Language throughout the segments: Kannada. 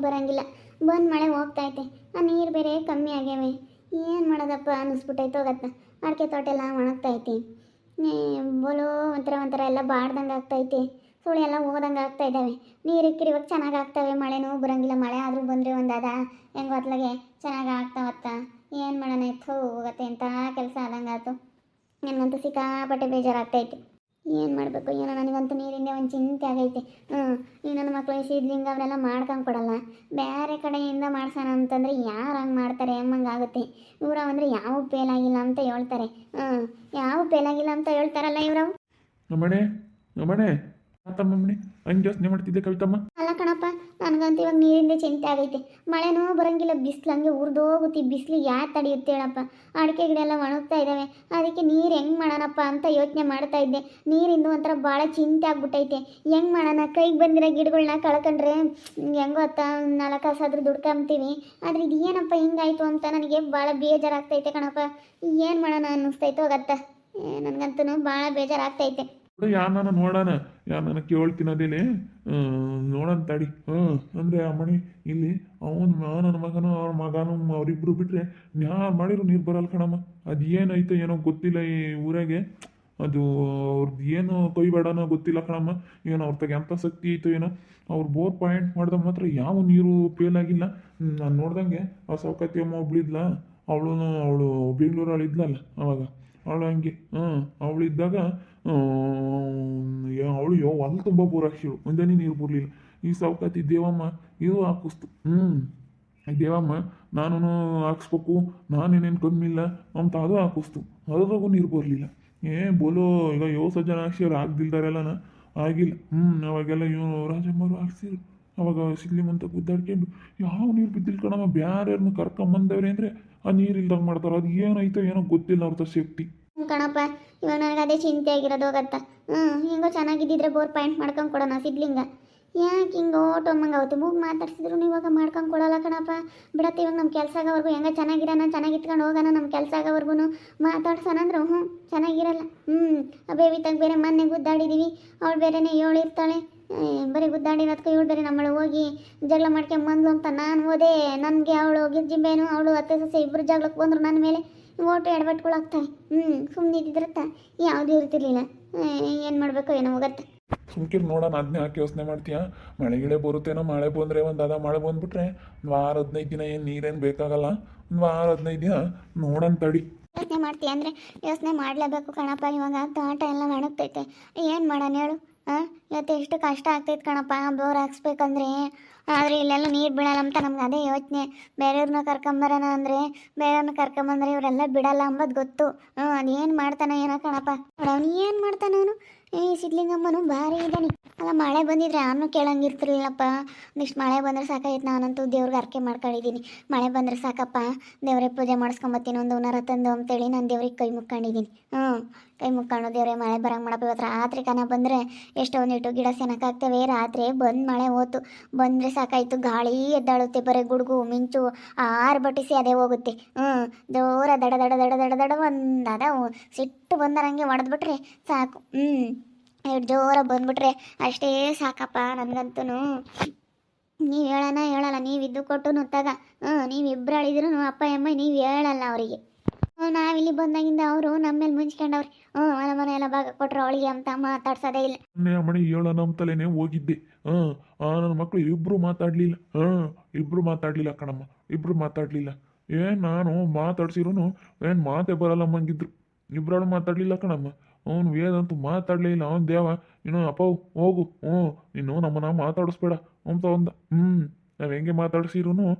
ಬರೋಂಗಿಲ್ಲ. ಬಂದು ಮಳೆ ಹೋಗ್ತೈತೆ, ಆ ನೀರು ಬೇರೆ ಕಮ್ಮಿ ಆಗ್ಯಾವೆ. ಏನು ಮಾಡೋದಪ್ಪ ಅನ್ನಿಸ್ಬಿಟ್ಟೈತೆ ಹೋಗತ್ತ. ಅಡಿಕೆ ತೋಟ ಎಲ್ಲ ಒಣಗ್ತೈತಿ. ಬೋಲೋ ಒಂಥರ ಒಂಥರ ಎಲ್ಲ ಬಾಡ್ದಂಗೆ ಆಗ್ತೈತಿ. ಸುಳಿ ಎಲ್ಲ ಹೋದಂಗೆ ಆಗ್ತಾ ಇದ್ದಾವೆ. ನೀರು ಇಕ್ಕಿರುವಾಗ ಚೆನ್ನಾಗಿ ಆಗ್ತವೆ, ಮಳೆನೂ ಬರೋಂಗಿಲ್ಲ. ಮಳೆ ಆದರೂ ಬಂದರೆ ಒಂದು ಅದ ಹೆಂಗೆ ಹೊತ್ಲಾಗೆ ಚೆನ್ನಾಗಿ ಆಗ್ತಾವತ್ತ. ಏನು ಮಾಡೋಣ ಇತ್ತು ಹೋಗತ್ತೆ ಅಂತ ಕೆಲಸ ಆದಂಗೆ ಆಯ್ತು. ನನಗಂತೂ ಸಿಕ್ಕಾಪಟ್ಟೆ ಬೇಜಾರಾಗ್ತೈತೆ. ಏನು ಮಾಡಬೇಕು ಏನೋ, ನನಗಂತೂ ನೀರಿಂದ ಒಂದು ಚಿಂತೆ ಆಗೈತೆ. ಈ ನನ್ನ ಮಕ್ಕಳು ಸೀದ್ಲಿಂಗ ಅವರೆಲ್ಲ ಮಾಡ್ಕೊಂಡು ಕೊಡಲ್ಲ. ಬೇರೆ ಕಡೆಯಿಂದ ಮಾಡ್ಸೋಣ ಅಂತಂದರೆ ಯಾರು ಹಂಗೆ ಮಾಡ್ತಾರೆ ಎಂಬಂಗೆ ಆಗುತ್ತೆ. ಇವ್ರವು ಅಂದರೆ ಯಾವ ಫೇಲಾಗಿಲ್ಲ ಅಂತ ಹೇಳ್ತಾರೆ. ಯಾವ ಫೇಲಾಗಿಲ್ಲ ಅಂತ ಹೇಳ್ತಾರಲ್ಲ ಇವ್ರವು. ನಮ್ಮನೆ ನಮ್ಮನೆ ಆತಮ್ಮಮ್ಮನೆ ಹಂಗೆ ಯೋಚನೆ ಮಾಡ್ತಿದ್ದೆ ಕವಿತಮ್ಮ. ಅಲ್ಲ ಕಣಪ್ಪ, ನನಗಂತೂ ಇವಾಗ ನೀರಿಂದ ಚಿಂತೆ ಆಗೈತೆ. ಮಳೆನೂ ಬರೋಂಗಿಲ್ಲ, ಬಿಸಿಲು ಹಂಗೆ ಉರಿದೋಗುತ್ತೆ. ಬಿಸಿಲು ಯಾರು ತಡೆಯುತ್ತೆ ಹೇಳಪ್ಪ. ಅಡಿಕೆ ಗಿಡ ಎಲ್ಲ ಒಣಗ್ತಾ ಇದ್ದಾವೆ. ಅದಕ್ಕೆ ನೀರು ಹೆಂಗೆ ಮಾಡೋಣಪ್ಪ ಅಂತ ಯೋಚನೆ ಮಾಡ್ತಾ ಇದ್ದೆ. ನೀರಿಂದ ಒಂಥರ ಭಾಳ ಚಿಂತೆ ಆಗ್ಬಿಟ್ಟೈತೆ. ಹೆಂಗೆ ಮಾಡೋಣ, ಕೈಗೆ ಬಂದಿರೋ ಗಿಡಗಳನ್ನ ಕಳ್ಕೊಂಡ್ರೆ ಹೆಂಗೋ ಅತ್ತ 4 ಕಾಸಾದ್ರೂ ದುಡ್ಕೊಂತೀವಿ. ಆದರೆ ಇದು ಏನಪ್ಪ ಹಿಂಗಾಯ್ತು ಅಂತ ನನಗೆ ಭಾಳ ಬೇಜಾರಾಗ್ತೈತೆ ಕಣಪ್ಪ. ಏನು ಮಾಡೋಣ ಅನ್ನಿಸ್ತೈತೆ ಹೋಗತ್ತ. ನನಗಂತೂ ಭಾಳ ಬೇಜಾರಾಗ್ತೈತೆ. ಯಾರನ್ನ ನೋಡೋಣ, ಯಾರನ್ನ ಕೇಳ್ತೀನದೇನೆ ನೋಡೋಣ ತಡಿ. ಅಂದರೆ ಆ ಮನೆ ಇಲ್ಲಿ ಅವನು ನನ್ನ ಮಗನು ಅವ್ರ ಮಗನು ಅವರಿಬ್ರು ಬಿಟ್ಟರೆ ಯಾರು ಮಾಡಿದ್ರು ನೀರು ಬರಲ್ಲ ಕಣಮ್ಮ. ಅದು ಏನೈತೆ ಏನೋ ಗೊತ್ತಿಲ್ಲ ಈ ಊರಾಗೆ. ಅದು ಅವ್ರದ್ದು ಏನು ಕೊಯ್ಬೇಡನೋ ಗೊತ್ತಿಲ್ಲ ಕಣಮ್ಮ. ಏನೋ ಅವ್ರ ತಗ ಎಂಥ ಶಕ್ತಿ ಐತೋ ಏನೋ. ಅವ್ರು ಬೋರ್ ಪಾಯಿಂಟ್ ಮಾಡಿದಾಗ ಮಾತ್ರ ಯಾವ ನೀರು ಫೇಲ್ ಆಗಿಲ್ಲ. ನಾನು ನೋಡ್ದಂಗೆ ಆ ಸೌಕತಿ ಅಮ್ಮ ಒಬ್ಳಿದ್ಲ, ಅವಳು ಬೆಂಗಳೂರಲ್ಲಿ ಇದ್ಲಲ್ಲ ಅವಾಗ, ಅವಳು ಹಂಗೆ ಅವಳಿದ್ದಾಗ ಅವಳು ಹೊಲ ತುಂಬ ಬೋರ್ ಹಾಕ್ಸಿಳು, ಒಂದೇನೇ ನೀರು ಬರಲಿಲ್ಲ. ಈ ಸೌಕತಿ ದೇವಮ್ಮ ಇದು ಹಾಕಿಸ್ತು. ದೇವಮ್ಮ ನಾನು ಹಾಕ್ಸ್ಬೇಕು, ನಾನೇನೇನು ಕಮ್ಮಿ ಇಲ್ಲ ಅಂತ ಅದು ಹಾಕಿಸ್ತು. ಅದ್ರಾಗೂ ನೀರು ಬರಲಿಲ್ಲ. ಬೋಲೋ ಈಗ 7 ಜನ ಹಾಕ್ಸಿರು, ಆಗ್ದಿಲ್ದಾರೆಲ್ಲನ ಆಗಿಲ್ಲ. ಅವಾಗೆಲ್ಲ ರಾಜಮ್ಮರು ಹಾಕ್ಸಿರು. ಅವಾಗ ಸಿದ್ಲಿಂಗಂತ ಗುದ್ದಾಡ್ಕೊಂಡು ಯಾವ ನೀರು ಬಿದ್ದಿಲ್ಲ ಕಣಮ್ಮ. ಬ್ಯಾರ್ಯಾರನ್ನ ಕರ್ಕೊಂಬಂದವ್ರೆ ಅಂದರೆ ಆ ನೀರು ಇಲ್ದಂಗೆ ಮಾಡ್ತಾರೆ. ಅದು ಏನೈತೋ ಏನೋ ಗೊತ್ತಿಲ್ಲ ಅವ್ರದ್ದು ಸೇಫ್ಟಿ ಕಣಪ್ಪ. ಇವಾಗ ನನಗೆ ಅದೇ ಚಿಂತೆ ಆಗಿರೋದು ಹೋಗತ್ತ. ಹಿಂಗೋ ಚೆನ್ನಾಗಿದ್ದಿದ್ರೆ ಬೋರ್ ಪಾಯಿಂಟ್ ಮಾಡ್ಕೊಂಡು ಕೊಡೋಣ ಸಿದ್ಲಿಂಗ. ಯಾಕೆ ಹಿಂಗೆ ಓಟೊಮ್ಮಂಗೆ ಆಗುತ್ತೆ. ಮೂಗು ಮಾತಾಡ್ಸಿದ್ರು ಇವಾಗ ಮಾಡ್ಕೊಂಡು ಕೊಡೋಲ್ಲ ಕಣಪ್ಪ. ಬಿಡತ್ತೆ, ಇವಾಗ ನಮ್ಮ ಕೆಲಸ ಆಗೋವರೆಗೂ ಹೆಂಗೆ ಚೆನ್ನಾಗಿರೋಣ, ಚೆನ್ನಾಗಿ ಇಟ್ಕೊಂಡು ಹೋಗೋಣ. ನಮ್ಮ ಕೆಲಸ ಆಗೋವರೆಗೂ ಮಾತಾಡ್ಸೋಣ ಅಂದ್ರೆ ಚೆನ್ನಾಗಿರಲ್ಲ. ಬೇಬಿ ತಗ ಬೇರೆ ಮೊನ್ನೆ ಗುದ್ದಾಡಿದ್ದೀವಿ. ಅವಳು ಬೇರೆನೇ ಹೇಳಿರ್ತಾಳೆ. ಬರೀ ಗುದ್ದಾಡಿರೋದಕ್ಕೆ ಇವಳು ಬೇರೆ ನಮ್ಮಳು ಹೋಗಿ ಜಗಳ ಮಾಡ್ಕೊಂಬಂದ್ಲು ಅಂತ ನಾನು ಹೋದೆ. ನನಗೆ ಅವಳು ಗಿರ್ಜಿಂಬೇನು ಅವಳು ಅತ್ತೆ ಸೊಸೆ ಇಬ್ಬರು ಜಗಳಕ್ಕೆ ಬಂದರು ನನ್ನ ಮೇಲೆ. ಓಟು ಎಡಬಟ್ಗಳಾಗ್ತವೆ. ಸುಮ್ಮನೆ ಇದ್ದಿದ್ರತ್ತ ಯಾವುದೂ ಇರ್ತಿರ್ಲಿಲ್ಲ. ಏನು ಮಾಡಬೇಕು ಏನೋ ಹೋಗತ್ತೆ. ಸುಮ್ಕಿರ್ ನೋಡೋಣ, ಅದನ್ನೇ ಹಾಕಿ ಯೋಚನೆ ಮಾಡ್ತೀಯ. ಮಳೆ ಗಿಳೆ ಬರುತ್ತೇನೋ. ಮಳೆ ಬಂದರೆ ಒಂದು ಅದ ಮಳೆ ಬಂದುಬಿಟ್ರೆ 1-15 ದಿನ ಏನು ನೀರೇನು ಬೇಕಾಗಲ್ಲ. 1-15 ದಿನ ನೋಡೋಣ ತಡಿ. ಯೋಚನೆ ಮಾಡ್ತೀಯ ಅಂದರೆ ಯೋಚನೆ ಮಾಡಲೇಬೇಕು ಕಣಪ್ಪ. ಇವಾಗ ತೋಟ ಎಲ್ಲ ಒಣಗ್ತೈತೆ, ಏನು ಮಾಡೋಣ ಹೇಳು. ಇವತ್ತು ಎಷ್ಟು ಕಷ್ಟ ಆಗ್ತೈತೆ ಕಣಪ್ಪ ಬೋರ್ ಹಾಕ್ಸ್ಬೇಕಂದ್ರೆ. ಆದರೆ ಇಲ್ಲೆಲ್ಲ ನೀರು ಬಿಡಲ್ಲ ಅಂತ ನಮ್ಗೆ ಅದೇ ಯೋಚನೆ. ಬೇರೆಯವ್ರನ್ನ ಕರ್ಕೊಂಬರೋಣ ಅಂದರೆ ಬೇರೆಯವ್ರನ್ನ ಕರ್ಕೊಂಬಂದ್ರೆ ಇವರೆಲ್ಲ ಬಿಡಲ್ಲ ಅಂಬೋದು ಗೊತ್ತು. ಅದೇನು ಮಾಡ್ತಾನೋ ಏನೋ ಕಣಪ್ಪ. ಅವನು ಏನು ಮಾಡ್ತಾನ ಅವನು. ಈ ಸಿದ್ಲಿಂಗಮ್ಮನು ಭಾರಿ ಇದ್ದಾನೆ. ಅಲ್ಲ ಮಳೆ ಬಂದಿದ್ರೆ ಅವನು ಕೇಳಂಗಿರ್ತಿರ್ಲಿಲ್ಲಪ್ಪ. ಒಂದಿಷ್ಟು ಮಳೆ ಬಂದರೆ ಸಾಕಾಯ್ತು. ನಾನಂತೂ ದೇವ್ರಿಗೆ ಅರ್ಕೆ ಮಾಡ್ಕೊಂಡಿದ್ದೀನಿ. ಮಳೆ ಬಂದರೆ ಸಾಕಪ್ಪ, ದೇವ್ರೇ ಪೂಜೆ ಮಾಡಿಸ್ಕೊಂಬತ್ತೀನಿ ಒಂದು ಹುನಾರ ತಂದು ಅಂತೇಳಿ ನಾನು ದೇವ್ರಿಗೆ ಕೈ ಮುಕ್ಕೊಂಡಿದ್ದೀನಿ. ಕೈ ಮುಕ್ಕೊಂಡು ದೇವ್ರೆ ಮಳೆ ಬರಂಗೆ ಮಾಡಪ್ಪ. ಇವತ್ತು ರಾತ್ರಿ ಕನ ಬಂದರೆ ಎಷ್ಟೊಂದಿಟ್ಟು ಗಿಡ ಸೆನಕಾಗ್ತವೆ. ರಾತ್ರಿ ಬಂದು ಮಳೆ ಹೋತು ಬಂದರೆ ಸಾಕಾಯಿತು. ಗಾಳಿ ಎದ್ದಾಳುತ್ತೆ, ಬರೀ ಗುಡುಗು ಮಿಂಚು ಬಟ್ಟಿಸಿ ಅದೇ ಹೋಗುತ್ತೆ. ಜೋರ ದಡ ದಡ ದಡ ದಡ ದಡ ಒಂದದ ಸಿಟ್ಟು ಬಂದರಂಗೆ ಹೊಡೆದ್ಬಿಟ್ರೆ ಸಾಕು. ಎಷ್ಟು ಜೋರ ಬಂದ್ಬಿಟ್ರೆ ಅಷ್ಟೇ ಸಾಕಪ್ಪ ನನಗಂತೂ. ನೀವು ಹೇಳಲ್ಲ, ನೀವಿದ್ದು ಕೊಟ್ಟು ನುತ್ತಾಗ ನೀವಿಬ್ಬರು ಅಳಿದ್ರು ಅಪ್ಪ ಅಮ್ಮ ನೀವು ಹೇಳಲ್ಲ ಅವರಿಗೆ. ನಾವಿಲ್ಲಿ ಬಂದಾಗಿಂದ ಅವರು ನಮ್ಮ ಮೇಲೆ ಮುಂಚ್ಕೊಂಡವ್ರಿ. ಹೊಲ ಮನೆ ಎಲ್ಲ ಭಾಗ ಕೊಟ್ಟರು ಅವಳಿಗೆ ಅಂತ ಮಾತಾಡ್ಸೋದೇ ಇಲ್ಲ. ಮನೆ ಹೇಳೋಣ ಅಂತಲೇ ಹೋಗಿದ್ದೆ. ನನ್ನ ಮಕ್ಕಳು ಇಬ್ಬರು ಮಾತಾಡಲಿಲ್ಲ ಕಣಮ್ಮ. ಇಬ್ಬರು ಮಾತಾಡಲಿಲ್ಲ. ನಾನು ಮಾತಾಡ್ಸಿರೂ ಏನು ಮಾತೇ ಬರಲ್ಲ ಮಂಗಿದ್ರು. ಇಬ್ಬರು ಮಾತಾಡಲಿಲ್ಲ ಕಣಮ್ಮ. ಅವನು ವೇದಂತೂ ಮಾತಾಡಲೇ ಇಲ್ಲ. ಅವನು ದೇವ ನೀನು ಅಪ್ಪ ಹೋಗು, ನೀನು ನಮ್ಮನ್ನ ಮಾತಾಡಿಸ್ಬೇಡ ಅಂತ ನಾವು ಹೆಂಗೆ ಮಾತಾಡ್ಸಿರೂ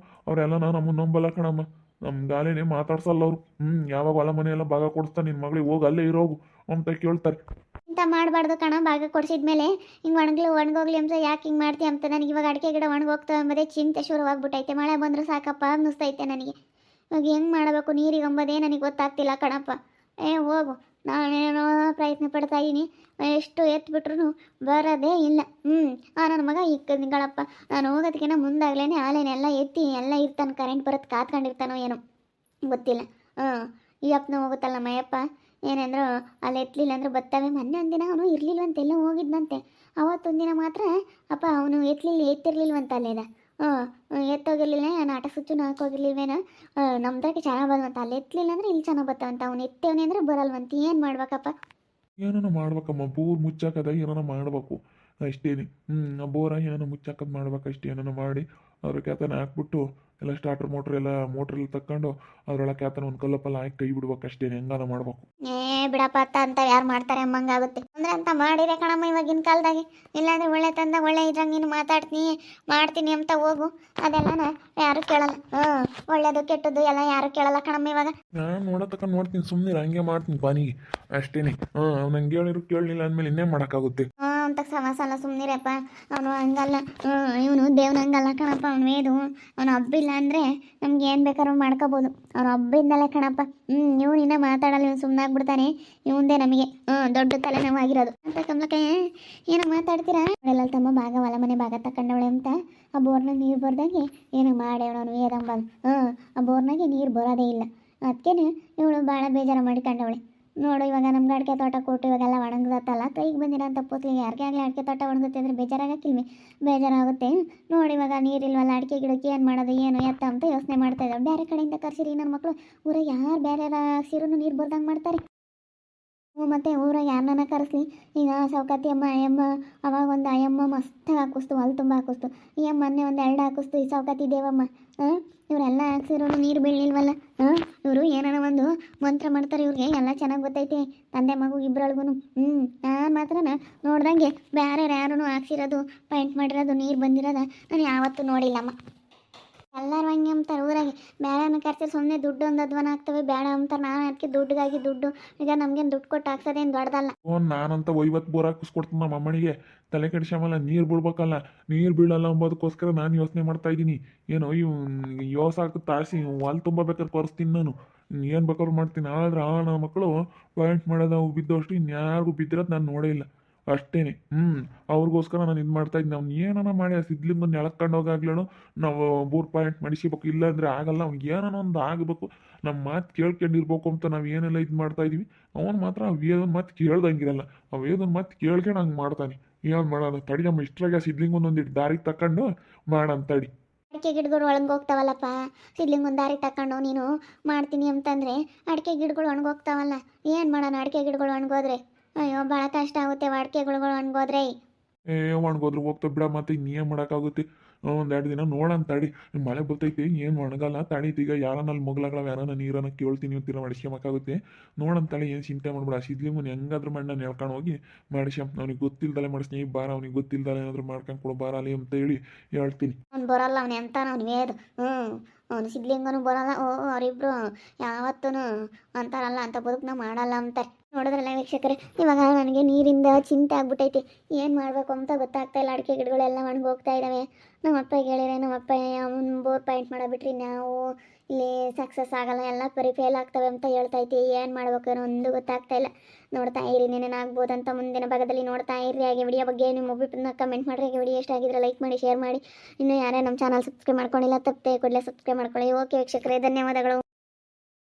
ಅವರೆಲ್ಲ ನಮ್ಮನ್ನು ನಂಬಲ್ಲ ಕಣಮ್ಮ. ನಮ್ಮ ಗಾಲಿನೇ ಮಾತಾಡ್ಸಲ್ಲ ಅವರು. ಯಾವಾಗ ಹೊಲ ಮನೆಯೆಲ್ಲ ಭಾಗ ಕೊಡಿಸ್ತಾ ನಿನ್ನ ಮಗಳಿಗೆ ಹೋಗಿ ಅಲ್ಲೇ ಇರೋಗು ಅಂತ ಕೇಳ್ತಾರೆ. ಇಂಥ ಮಾಡಬಾರ್ದು ಕಣ. ಭಾಗ ಕೊಡಿಸಿದ್ಮೇಲೆ ಹಿಂಗೆ ಒಣಗೋಗ್ಲಿ ಅಂತ ಯಾಕೆ ಹಿಂಗೆ ಮಾಡ್ತೀಯ ಅಂತ ನನಗೆ ಇವಾಗ ಅಡಿಕೆ ಗಿಡ ಒಣಗೋಗ್ತವೆ ಎಂಬುದೇ ಚಿಂತೆ ಶುರುವಾಗ್ಬಿಟ್ಟೈತೆ. ಮಳೆ ಬಂದರೂ ಸಾಕಪ್ಪ ಅನ್ನಿಸ್ತೈತೆ ನನಗೆ. ಇವಾಗ ಹೆಂಗೆ ಮಾಡಬೇಕು ನೀರಿಗೆ ಎಂಬುದೇ ನನಗೆ ಗೊತ್ತಾಗ್ತಿಲ್ಲ ಕಣಪ್ಪ. ಹೋಗು, ನಾನೇನೋ ಪ್ರಯತ್ನ ಪಡ್ತಾ ಇದ್ದೀನಿ. ಎಷ್ಟು ಎತ್ಬಿಟ್ರು ಬರೋದೇ ಇಲ್ಲ. ನನ್ನ ಮಗ ಇಕ್ಕಗಳಪ್ಪ. ನಾನು ಹೋಗೋದಕ್ಕಿಂತ ಮುಂದಾಗ್ಲೇ ಆಲೇನೆಲ್ಲ ಎತ್ತಿ ಎಲ್ಲ ಇರ್ತಾನೆ. ಕರೆಂಟ್ ಬರೋದು ಕಾತ್ಕೊಂಡಿರ್ತಾನೋ ಏನೋ ಗೊತ್ತಿಲ್ಲ. ಈ ಅಪ್ಪನ ಹೋಗುತ್ತಲ್ಲ ಮಯಪ್ಪ, ಏನಂದ್ರು ಅಲ್ಲಿ ಎತ್ತಲಿಲ್ಲ ಅಂದ್ರೆ ಬರ್ತವೆ. ಮೊನ್ನೆ ಒಂದಿನ ಅವನು ಇರಲಿಲ್ವಂತೆಲ್ಲ ಹೋಗಿದ್ದಂತೆ. ಅವತ್ತೊಂದಿನ ಮಾತ್ರ ಅಪ್ಪ ಅವನು ಎತ್ತಿರ್ಲಿಲ್ವಂತ ಅಲ್ಲೇದ. ಎತ್ತೋಗಿರ್ಲಿಲ್ಲ ನಾನು ಆಟ ಸ್ವಿಚ್ಚು ಹಾಕೋಗಿರ್ಲಿಲ್ವೇನೋ ನಮ್ದಾಗೆ ಚೆನ್ನಾಗಿ ಬಂದಂತ ಅಲ್ಲಿ ಎತ್ತಲಿಲ್ಲ ಅಂದರೆ ಇಲ್ಲಿ ಚೆನ್ನಾಗಿ ಬರ್ತಾವಂತ ಅವ್ನು ಎತ್ತೇವನಿ ಅಂದರೆ ಬರಲ್ವಂತ ಏನು ಮಾಡ್ಬೇಕಪ್ಪ. ಏನಾನ ಮಾಡ್ಬೇಕಮ್ಮ, ಬೋರ್ ಮುಚ್ಚಾಕದ ಏನಾನ ಮಾಡ್ಬೇಕು ಅಷ್ಟೇನೆ. ಆ ಬೋರ ಏನಾನ ಮುಚ್ಚಾಕದ್ ಮಾಡ್ಬೇಕು ಅಷ್ಟೇ. ಏನಾನ ಮಾಡಿ ಅದ್ರ ಕ್ಯಾತನ ಹಾಕ್ಬಿಟ್ಟು ಎಲ್ಲ ಸ್ಟಾರ್ಟರ್ ಮೋಟ್ರೆಲ್ಲ ತಕ್ಕೊಂಡು ಅದ್ರೊಳಗೆ ಕ್ಯಾತನ ಒಂದು ಕಲ್ಲಪ್ಪಲ್ಲ ಹಾಕಿ ಕೈ ಬಿಡ್ಬೇಕು ಅಷ್ಟೇನೆ. ಹೆಂಗಾನ ಮಾಡ್ಬೇಕು. ಬಿಡಪ್ಪ ಅಂತ ಯಾರು ಮಾಡ್ತಾರೆ ಅಮ್ಮಂಗಾಗುತ್ತೆ ಅಂದ್ರೆ ಅಂತ ಮಾಡಿದೆ ಕಣಮ್ಮ ಇವಾಗಿನ ಕಾಲದಾಗೆ. ಇಲ್ಲಾಂದ್ರೆ ಒಳ್ಳೆ ತಂದ ಒಳ್ಳೆ ಇದ್ರಂಗೆ ನೀನು ಮಾತಾಡ್ತೀನಿ ಮಾಡ್ತೀನಿ ಅಂತ ಹೋಗು, ಅದೆಲ್ಲನ ಯಾರು ಕೇಳಲ್ಲ. ಒಳ್ಳೇದು ಕೆಟ್ಟದ್ದು ಎಲ್ಲ ಯಾರು ಕೇಳಲ್ಲ ಕಣಮ್ಮ ಇವಾಗ. ನಾನು ನೋಡತಕ್ಕ ನೋಡ್ತೀನಿ, ಸುಮ್ಮನೆ ಹಂಗೆ ಮಾಡ್ತೀನಿ ಪಾನಿಗೆ ಅಷ್ಟೇನೆ. ಅವ್ನು ಹಂಗೆ ಹೇಳಿರು ಕೇಳಲಿಲ್ಲ ಅಂದಮೇಲೆ ಇನ್ನೇ ಮಾಡೋಕ್ಕಾಗುತ್ತೆ. ಅಂತ ಸಮಾಸಲ್ಲ ಸುಮ್ಮನಿರಪ್ಪ. ಅವನು ಹಂಗಲ್ಲ, ಇವನು ದೇವ್ನ ಹಂಗಲ್ಲ ಕಣಪ್ಪ. ಅವನು ವೇದು ಅವನು ಹಬ್ಬಿಲ್ಲ ಅಂದರೆ ನಮ್ಗೆ ಏನು ಬೇಕಾದ್ರೂ ಮಾಡ್ಕೋಬೋದು. ಅವ್ನು ಹಬ್ಬಿಂದಲೇ ಕಣಪ್ಪ. ಇವನು ಇನ್ನೂ ಮಾತಾಡಲ್ಲ, ಇವನು ಸುಮ್ಮನೆ ಆಗ್ಬಿಡ್ತಾನೆ. ಇವಂದೇ ನಮಗೆ ದೊಡ್ಡ ತಲೆನೋವಾಗಿರೋದು ಅಂತ. ಕಮಲಕ್ಕ ಏನೋ ಮಾತಾಡ್ತೀರಾ ಎಲ್ಲ ತಮ್ಮ ಭಾಗ ಹೊಲ ಮನೆ ಭಾಗ ತಗೊಂಡವಳೆ ಅಂತ ಆ ಬೋರ್ನಾಗ ನೀರು ಬರ್ದಂಗೆ ಏನೋ ಮಾಡ್ಯವಳು ಅವನು ವೇದಂಬಲ್. ಆ ಬೋರ್ನಾಗೆ ನೀರು ಬರೋದೇ ಇಲ್ಲ. ಅದಕ್ಕೇನೆ ಇವಳು ಭಾಳ ಬೇಜಾರು ಮಾಡಿಕೊಂಡವಳೆ. ನೋಡು ಇವಾಗ ನಮ್ಗೆ ಅಡಿಕೆ ತೋಟ ಕೊಟ್ಟು ಇವಾಗೆಲ್ಲ ಒಣಗತ್ತಲ್ಲ, ಕೈಗೆ ಬಂದಿರೋ ಅಂತ ಪೋತ್ಲಿಗೆ ಯಾರಿಗೆ ಆಗಲಿ ಅಡಿಕೆ ತೋಟ ಒಣಗುತ್ತೆ ಅಂದರೆ ಬೇಜಾರಾಗಕ್ಕಿಲ್ವಿ? ಬೇಜಾರಾಗುತ್ತೆ. ನೋಡಿ ಇವಾಗ ನೀರಿಲ್ವಲ್ಲ ಅಡಿಕೆ ಗಿಡಕ್ಕೆ ಏನು ಮಾಡೋದು ಏನು ಎತ್ತ ಅಂತ ಯೋಚನೆ ಮಾಡ್ತಾ ಇದ್ದಾವೆ. ಬೇರೆ ಕಡೆಯಿಂದ ಕರ್ಸಿರಿ ನನ್ನ ಮಕ್ಕಳು. ಊರಾಗ ಯಾರು ಬೇರೆ ಸಿರೂ ನೀರು ಬರ್ದಂಗೆ ಮಾಡ್ತಾರೆ. ಮತ್ತು ಊರಾಗ ಯಾರನ್ನ ಕರೆಸ್ಲಿ. ಈಗ ಸೌಕತಿ ಅಮ್ಮ ಅವಾಗ ಒಂದು ಅಯ್ಯಮ್ಮ ಮಸ್ತಾಗಿ ಹಾಕಿಸ್ತು, ಅಲ್ಲಿ ತುಂಬ ಹಾಕಿಸ್ತು. ಈ ಅಮ್ಮ ಮೊನ್ನೆ ಒಂದು 2 ಹಾಕಿಸ್ತು ಈ ಸೌಕತಿ ದೇವಮ್ಮ. ಇವರೆಲ್ಲ ಹಾಕ್ಸಿರೋ ನೀರು ಬೀಳಲಿಲ್ವಲ್ಲ. ಇವರು ಏನಾರ ಒಂದು ಮಂತ್ರ ಮಾಡ್ತಾರೆ. ಇವ್ರಿಗೆ ಎಲ್ಲ ಚೆನ್ನಾಗಿ ಗೊತ್ತೈತೆ, ತಂದೆ ಮಗು ಇಬ್ಬರೊಳಗೂ. ನಾನು ಮಾತ್ರ ನೋಡ್ದಂಗೆ ಬೇರೆ ಯಾರೂ ಹಾಕ್ಸಿರೋದು ಪೈಂಟ್ ಮಾಡಿರೋದು ನೀರು ಬಂದಿರೋದು ನಾನು ಯಾವತ್ತೂ ನೋಡಿಲ್ಲಮ್ಮ. ಎಲ್ಲರೂ ಹಂಗೆ ಅಂತಾರೆ ಊರಾಗೆ. ಬೇಡ ಕರ್ಸಿ ಸುಮ್ಮನೆ ದುಡ್ಡು ಒಂದು ಅಧ್ವಾನ ಆಗ್ತವೆ ಬೇಡ ಅಂತಾರೆ. ನಾನು ಅದಕ್ಕೆ ದುಡ್ಡಿಗಾಗಿ ದುಡ್ಡು. ಈಗ ನಮ್ಗೇನು ದುಡ್ಡು ಕೊಟ್ಟು ಹಾಕ್ಸೋದೇನು ದೊಡ್ಡದಲ್ಲ. ನಾನಂತ 50 ಬೋರ್ ಹಾಕಿಸ್ಕೊಡ್ತೀನಿ ನಮ್ಮ ಅಮ್ಮನಿಗೆ. ತಲೆ ಕೆಡಿಸಮಲ್ಲ, ನೀರು ಬೀಳ್ಬೇಕಲ್ಲ, ನೀರು ಬೀಳಲ್ಲ ಅಂಬೋದಕ್ಕೋಸ್ಕರ ನಾನು ಯೋಚನೆ ಮಾಡ್ತಾ ಇದ್ದೀನಿ. ಏನೋ ಇವು ಯೋಸ ಹಾಕಿ ತಾಸಿ ವಾಲ್ ತುಂಬ ಬೇಕಾದ್ರೆ ಕೊರಿಸ್ತೀನಿ ನಾನು. ಏನು ಬೇಕಾದ್ರೂ ಮಾಡ್ತೀನಿ. ಆದರೆ ನನ್ನ ಮಕ್ಕಳು ಪಾಯಿಂಟ್ ಮಾಡೋದು ಅವು ಬಿದ್ದಷ್ಟು ಇನ್ಯಾರಿಗೂ ಬಿದ್ದಿರೋದು ನಾನು ನೋಡೇ ಇಲ್ಲ ಅಷ್ಟೇನೆ. ಅವ್ರಿಗೋಸ್ಕರ ನಾನು ಇದು ಮಾಡ್ತಾಯಿದ್ದೀನಿ. ಅವ್ನು ಏನಾನ ಮಾಡಿ ಆ ಸಿದ್ಲಿಂಗನ್ನು ಎಳ್ಕೊಂಡು ಹೋಗಾಗ್ಲೇನು ನಾವು ಬೋರ್ ಪಾಯಿಂಟ್ ಮಾಡಿಸಿಬೇಕು. ಇಲ್ಲಾಂದರೆ ಆಗಲ್ಲ. ಅವ್ನಿಗೆ ಏನಾನ ಒಂದು ಆಗಬೇಕು. ನಮ್ಮ ಮಾತು ಕೇಳ್ಕೊಂಡಿರ್ಬೇಕು ಅಂತ ನಾವು ಏನೆಲ್ಲ ಇದು ಮಾಡ್ತಾಯಿದ್ದೀವಿ. ಅವನು ಮಾತ್ರ ಆ ವೇದನ ಮಾತು ಕೇಳ್ದಂಗಿರಲ್ಲ. ಆ ವೇದನ ಮಾತು ಕೇಳ್ಕೊಂಡು ಹಂಗೆ ಮಾಡ್ತಾನೆ. ಏನು ಮಾಡೋಣ ತಡಿಯಮ್ಮ, ಇಷ್ಟ್ರಾಗ ಸಿದ್ಲಿಂಗೊಂದೊಂದಿಟ್ಟು ದಾರಿಗೆ ತಕೊಂಡು ಮಾಡೋಣ ತಡಿ. ಅಡಿಕೆ ಗಿಡಗಳು ಒಣಗೋಗ್ತಾವಲ್ಲಪ್ಪ. ಸಿದ್ಲಿಂಗ್ ಒಂದು ದಾರಿ ತಗೊಂಡು ನೀನು ಮಾಡ್ತೀನಿ ಅಂತಂದರೆ ಅಡಿಕೆ ಗಿಡಗಳು ಒಣಗೋಗ್ತಾವಲ್ಲ. ಏನು ಮಾಡೋಣ ಅಡಿಕೆ ಗಿಡಗಳು ಒಣಗೋದ್ರೆ? ಅಯ್ಯೋ ಭಾಳ ಕಷ್ಟ ಆಗುತ್ತೆ ಅಡಿಕೆಗಳು ಒಣಗೋದ್ರೆ. ಒಣಗೋದ್ರು ಹೋಗ್ತಾ ಬಿಡ. ಮತ್ತೆ ಇನ್ನೇನು ಮಾಡೋಕ್ಕಾಗುತ್ತೆ? 1-2 ದಿನ ನೋಡೋಣ ತಡಿ. ಮಳೆ ಬರ್ತೈತಿ, ಏನು ಒಣಗಲ್ಲ ತಡೀತಿ. ಈಗ ಯಾರನ್ನಲ್ಲಿ ಮೊಗ್ಲಾಗಳ ಯಾರನ್ನ ನೀರನ್ನ ಕೇಳ್ತೀನಿ ಅಂತೀರ ಮಾಡಿಸ್ಕೊಂಬಕ್ಕಾಗುತ್ತೆ. ನೋಡೋಣ ತಳಿ, ಏನು ಚಿಂತೆ ಮಾಡ್ಬೇಡ. ಸಿದ್ಲಿಂಗನ್ ಹೆಂಗಾದ್ರೂ ಮಾಡಿ ನಾನು ಹೇಳ್ಕೊಂಡು ಹೋಗಿ ಮಾಡಿಸ್ಯಂ. ಅವ್ನಿಗೆ ಗೊತ್ತಿಲ್ದಲೆ ಮಾಡಿಸ್ತೀನಿ ಬಾರ. ಅವ್ನಿಗೆ ಗೊತ್ತಿಲ್ದಲೆ ಏನಾದರೂ ಮಾಡ್ಕೊಂಡು ಕೊಡು ಬಾರ ಅಲ್ಲಿ ಅಂತ ಹೇಳಿ ಹೇಳ್ತೀನಿ. ಅವ್ನು ಬರೋಲ್ಲ, ಅವ್ನು ಎಂತಾನ ಅವ್ನು ವೇದ. ಅವನು ಸಿದ್ಲಿಂಗನೂ ಬರೋಲ್ಲ. ಅವರಿಬ್ರು ಯಾವತ್ತೂ ಅಂತಾರಲ್ಲ ಅಂತ ಬದುಕನ್ನ ಮಾಡಲ್ಲ ಅಂತಾರೆ. ನೋಡಿದ್ರಲ್ಲ ವೀಕ್ಷಕರೇ, ಇವಾಗ ನನಗೆ ನೀರಿಂದ ಚಿಂತೆ ಆಗ್ಬಿಟ್ಟೈತಿ. ಏನು ಮಾಡಬೇಕು ಅಂತ ಗೊತ್ತಾಗ್ತಾ ಇಲ್ಲ. ಅಡಿಕೆ ಗಿಡಗಳೆಲ್ಲ ಒಣಗೋಗ್ತಾ ಇದ್ದಾವೆ. ನಮ್ಮ ಅಪ್ಪಗೆ ಹೇಳಿದ್ರೆ ನಮ್ಮ ಅಪ್ಪ ಅವ್ನು ಬೋರ್ ಪಾಯಿಂಟ್ ಮಾಡೋಬಿಟ್ರಿ ನಾವು ಇಲ್ಲಿ ಸಕ್ಸಸ್ ಆಗಲ್ಲ, ಎಲ್ಲ ಫೇಲ್ ಆಗ್ತವೆ ಅಂತ ಹೇಳ್ತೈತಿ. ಏನು ಮಾಡ್ಬೇಕು ಅನ್ನೋ ಒಂದು ಗೊತ್ತಾಗ್ತಾ ಇಲ್ಲ. ನೋಡ್ತಾ ಇರಿ, ನೆನೇನಾಗ್ಬೋದಂತ ಮುಂದಿನ ಭಾಗದಲ್ಲಿ ನೋಡ್ತಾ ಇರಿ. ಹಾಗೆ ವಿಡಿಯೋ ಬಗ್ಗೆ ನಿಮ್ಮ ಒಬ್ಬರನ್ನ ಕಮೆಂಟ್ ಮಾಡಿರಿ. ಹಾಗೆ ವಿಡಿಯೋ ಇಷ್ಟ ಆಗಿದ್ರೆ ಲೈಕ್ ಮಾಡಿ, ಶೇರ್ ಮಾಡಿ. ಇನ್ನೂ ಯಾರೇ ನಮ್ಮ ಚಾನಲ್ ಸಬ್ಸ್ಕ್ರೈಬ್ ಮಾಡ್ಕೊಂಡಿಲ್ಲ ತಪ್ಪದೆ ಕೂಡಲೇ ಸಬ್ಸ್ಕ್ರೈಬ್ ಮಾಡ್ಕೊಳ್ಳಿ. ಓಕೆ ವೀಕ್ಷಕರೇ, ಧನ್ಯವಾದಗಳು.